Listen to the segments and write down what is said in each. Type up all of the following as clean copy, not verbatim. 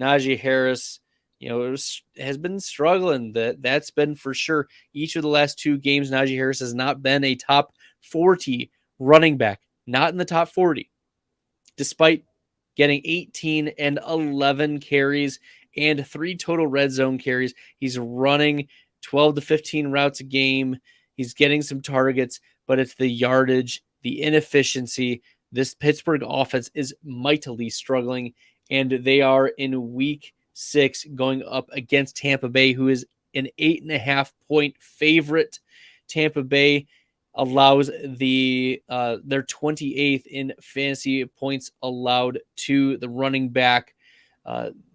Najee Harris, has been struggling. That's been for sure. Each of the last 2 games, Najee Harris has not been a top 40 running back, not in the top 40, despite getting 18 and 11 carries and 3 total red zone carries. He's running 12 to 15 routes a game. He's getting some targets, but it's the yardage, the inefficiency. This Pittsburgh offense is mightily struggling, and they are in week 6 going up against Tampa Bay, who is an 8.5-point favorite. Tampa Bay allows their 28th in fantasy points allowed to the running back,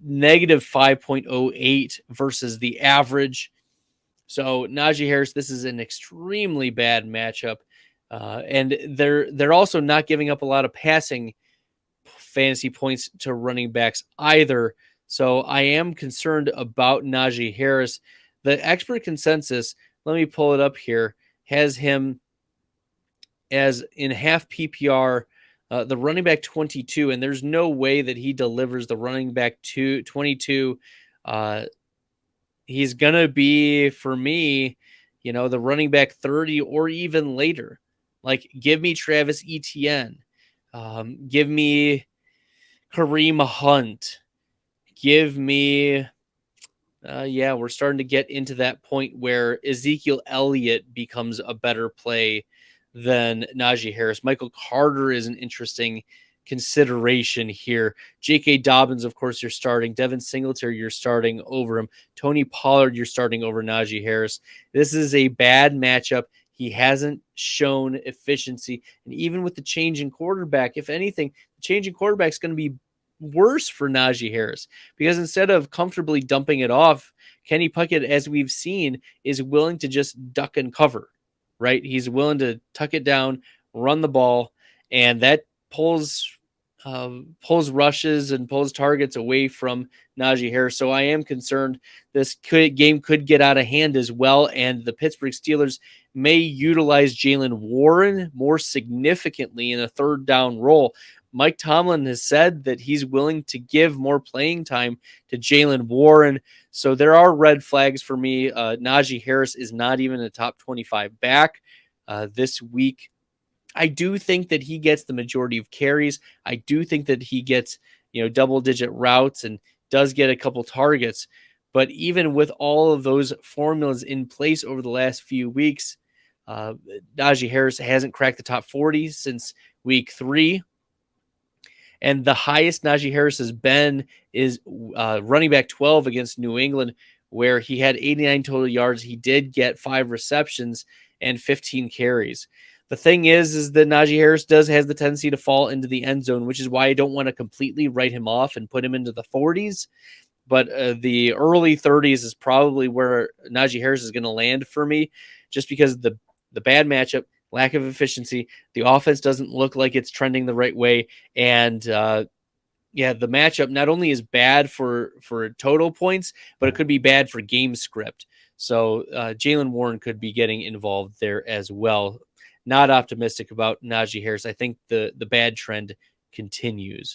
negative 5.08 versus the average. So Najee Harris, this is an extremely bad matchup, and they're also not giving up a lot of passing fantasy points to running backs either. So I am concerned about Najee Harris. The expert consensus, let me pull it up here, has him as in half PPR, the running back 22, and there's no way that he delivers the running back 22. He's going to be, for me, the running back 30 or even later. Like, give me Travis Etienne. Give me Kareem Hunt. Give me, we're starting to get into that point where Ezekiel Elliott becomes a better play than Najee Harris. Michael Carter is an interesting consideration here. J.K. Dobbins, of course, you're starting. Devin Singletary, you're starting over him. Tony Pollard, you're starting over Najee Harris. This is a bad matchup. He hasn't shown efficiency. And even with the change in quarterback, if anything, the change in quarterback is going to be worse for Najee Harris, because instead of comfortably dumping it off, Kenny Pickett, as we've seen, is willing to just duck and cover, right? He's willing to tuck it down, run the ball, and that pulls rushes and pulls targets away from Najee Harris. So I am concerned this game could get out of hand as well, and the Pittsburgh Steelers may utilize Jaylen Warren more significantly in a third down role. Mike Tomlin has said that he's willing to give more playing time to Jaylen Warren. So there are red flags for me. Najee Harris is not even a top 25 back this week. I do think that he gets the majority of carries. I do think that he gets, double-digit routes and does get a couple targets. But even with all of those formulas in place over the last few weeks, Najee Harris hasn't cracked the top 40 since week 3. And the highest Najee Harris has been is running back 12 against New England, where he had 89 total yards. He did get 5 receptions and 15 carries. The thing is that Najee Harris has the tendency to fall into the end zone, which is why I don't want to completely write him off and put him into the 40s. But the early 30s is probably where Najee Harris is going to land for me, just because the bad matchup, lack of efficiency, the offense doesn't look like it's trending the right way, and the matchup not only is bad for total points, but it could be bad for game script. So Jaylen Warren could be getting involved there as well. Not optimistic about Najee Harris. I think the bad trend continues.